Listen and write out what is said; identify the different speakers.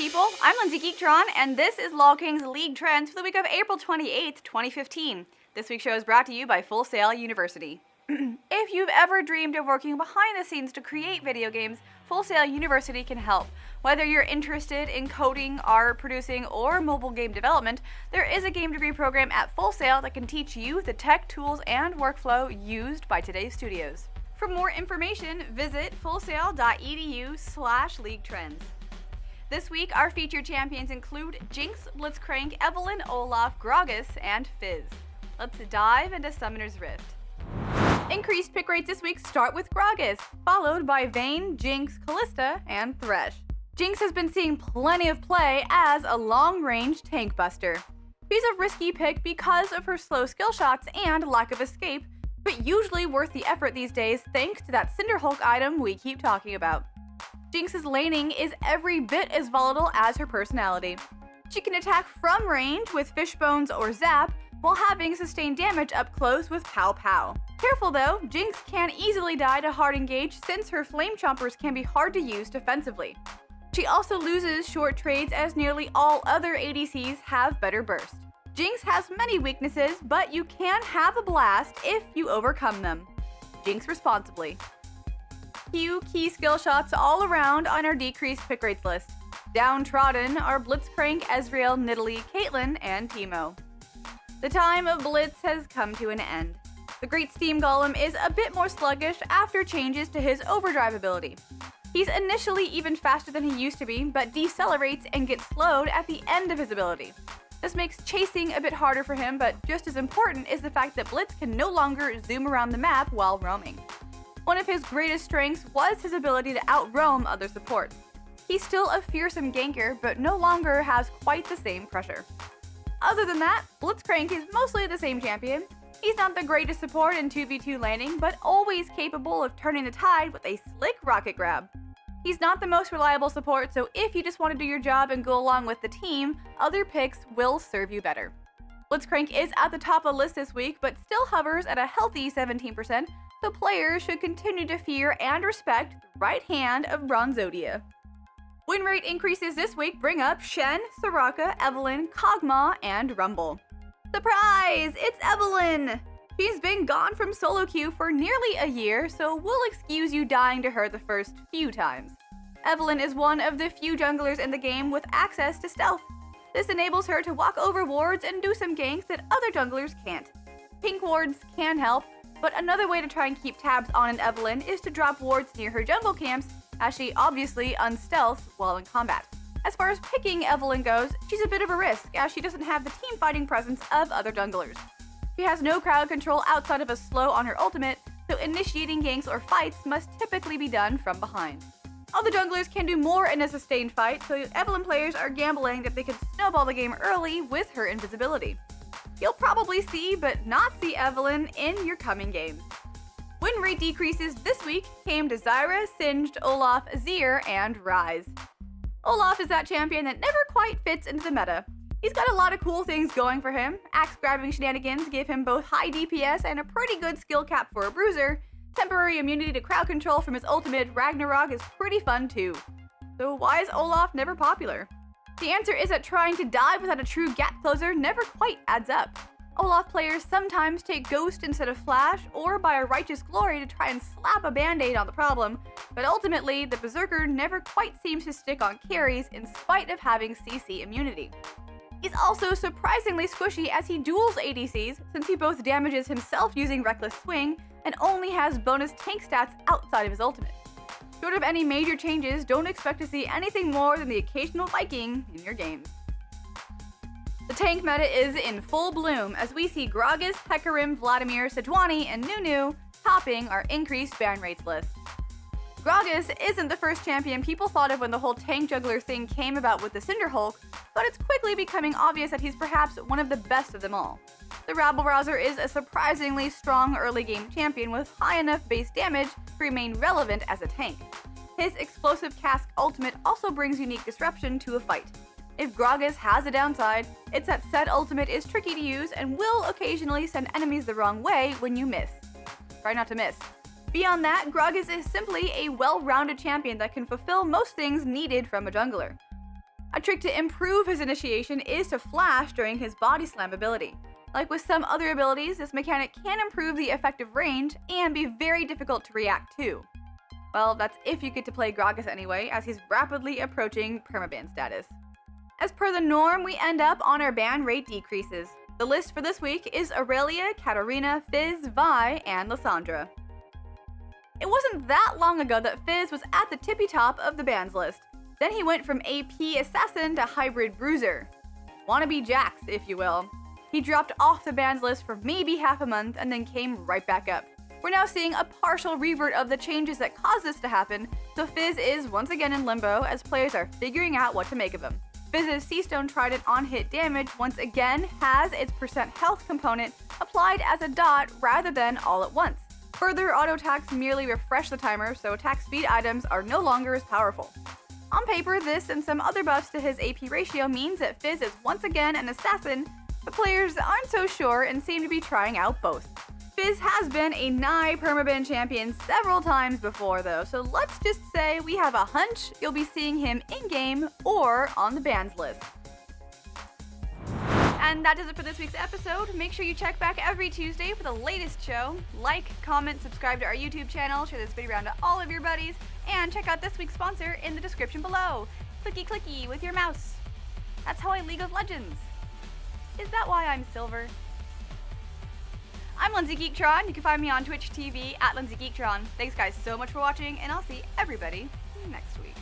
Speaker 1: people, I'm Lindsay Geektron, and this is LolKing's League Trends for the week of April 28th, 2015. This week's show is brought to you by Full Sail University. If you've ever dreamed of working behind the scenes to create video games, Full Sail University can help. Whether you're interested in coding, art, producing, or mobile game development, there is a game degree program at Full Sail that can teach you the tech, tools, and workflow used by today's studios. For more information, visit fullsail.edu/leaguetrends. This week, our featured champions include Jinx, Blitzcrank, Evelyn, Olaf, Gragas, and Fizz. Let's dive into Summoner's Rift. Increased pick rates this week start with Gragas, followed by Vayne, Jinx, Callista, and Thresh. Jinx has been seeing plenty of play as a long-range tank buster. She's a risky pick because of her slow skill shots and lack of escape, but usually worth the effort these days thanks to that Cinderhulk item we keep talking about. Jinx's laning is every bit as volatile as her personality. She can attack from range with Fishbones or Zap, while having sustained damage up close with Pow Pow. Careful though, Jinx can easily die to hard engage since her Flame Chompers can be hard to use defensively. She also loses short trades as nearly all other ADCs have better burst. Jinx has many weaknesses, but you can have a blast if you overcome them. Jinx responsibly. Few key skill shots all around on our decreased pick rates list. Downtrodden are Blitzcrank, Ezreal, Nidalee, Caitlyn, and Teemo. The time of Blitz has come to an end. The Great Steam Golem is a bit more sluggish after changes to his overdrive ability. He's initially even faster than he used to be, but decelerates and gets slowed at the end of his ability. This makes chasing a bit harder for him, but just as important is the fact that Blitz can no longer zoom around the map while roaming. One of his greatest strengths was his ability to out-roam other supports. He's still a fearsome ganker, but no longer has quite the same pressure. Other than that, Blitzcrank is mostly the same champion. He's not the greatest support in 2v2 laning, but always capable of turning the tide with a slick rocket grab. He's not the most reliable support, so if you just want to do your job and go along with the team, other picks will serve you better. Blitzcrank is at the top of the list this week, but still hovers at a healthy 17%, so players should continue to fear and respect the right hand of Bronzodia. Win rate increases this week bring up Shen, Soraka, Evelyn, Kog'Maw, and Rumble. Surprise! It's Evelyn! She's been gone from solo queue for nearly a year, so we'll excuse you dying to her the first few times. Evelyn is one of the few junglers in the game with access to stealth. This enables her to walk over wards and do some ganks that other junglers can't. Pink wards can help, but another way to try and keep tabs on an Evelyn is to drop wards near her jungle camps, as she obviously unstealths while in combat. As far as picking Evelyn goes, she's a bit of a risk, as she doesn't have the team-fighting presence of other junglers. She has no crowd control outside of a slow on her ultimate, so initiating ganks or fights must typically be done from behind. Other junglers can do more in a sustained fight, so Evelyn players are gambling that they could snowball the game early with her invisibility. You'll probably see, but not see Evelyn in your coming games. Win rate decreases this week came to Zyra, Singed, Olaf, Azir, and Ryze. Olaf is that champion that never quite fits into the meta. He's got a lot of cool things going for him. Axe-grabbing shenanigans give him both high DPS and a pretty good skill cap for a bruiser. Temporary immunity to crowd control from his ultimate, Ragnarok, is pretty fun too. So why is Olaf never popular? The answer is that trying to dive without a true gap closer never quite adds up. Olaf players sometimes take Ghost instead of Flash, or buy a Righteous Glory to try and slap a band-aid on the problem, but ultimately, the Berserker never quite seems to stick on carries in spite of having CC immunity. He's also surprisingly squishy as he duels ADCs, since he both damages himself using Reckless Swing, and only has bonus tank stats outside of his ultimate. Short of any major changes, don't expect to see anything more than the occasional Viking in your games. The tank meta is in full bloom as we see Gragas, Hecarim, Vladimir, Sejuani, and Nunu topping our increased ban rates list. Gragas isn't the first champion people thought of when the whole tank juggler thing came about with the Cinderhulk, but it's quickly becoming obvious that he's perhaps one of the best of them all. The rabble-rouser is a surprisingly strong early-game champion with high enough base damage to remain relevant as a tank. His explosive cask ultimate also brings unique disruption to a fight. If Gragas has a downside, it's that said ultimate is tricky to use and will occasionally send enemies the wrong way when you miss. Try not to miss. Beyond that, Gragas is simply a well-rounded champion that can fulfill most things needed from a jungler. A trick to improve his initiation is to flash during his body slam ability. Like with some other abilities, this mechanic can improve the effective range and be very difficult to react to. Well, that's if you get to play Gragas anyway, as he's rapidly approaching permaban status. As per the norm, we end up on our ban rate decreases. The list for this week is Aurelia, Katarina, Fizz, Vi, and Lissandra. It wasn't that long ago that Fizz was at the tippy top of the bans list. Then he went from AP Assassin to Hybrid Bruiser. Wannabe Jax, if you will. He dropped off the bans list for maybe half a month and then came right back up. We're now seeing a partial revert of the changes that caused this to happen, so Fizz is once again in limbo as players are figuring out what to make of him. Fizz's Seastone Trident on-hit damage once again has its percent health component applied as a dot rather than all at once. Further auto attacks merely refresh the timer, so attack speed items are no longer as powerful. On paper, this and some other buffs to his AP ratio means that Fizz is once again an assassin, but players aren't so sure and seem to be trying out both. Fizz has been a nigh permaban champion several times before though, so let's just say we have a hunch you'll be seeing him in-game or on the bans list. And that does it for this week's episode. Make sure you check back every Tuesday for the latest show. Like, comment, subscribe to our YouTube channel, share this video around to all of your buddies, and check out this week's sponsor in the description below. Clicky clicky with your mouse. That's how I League of Legends. Is that why I'm silver? I'm Lindsay Geektron. You can find me on Twitch TV at Lindsay Geektron. Thanks guys so much for watching, and I'll see everybody next week.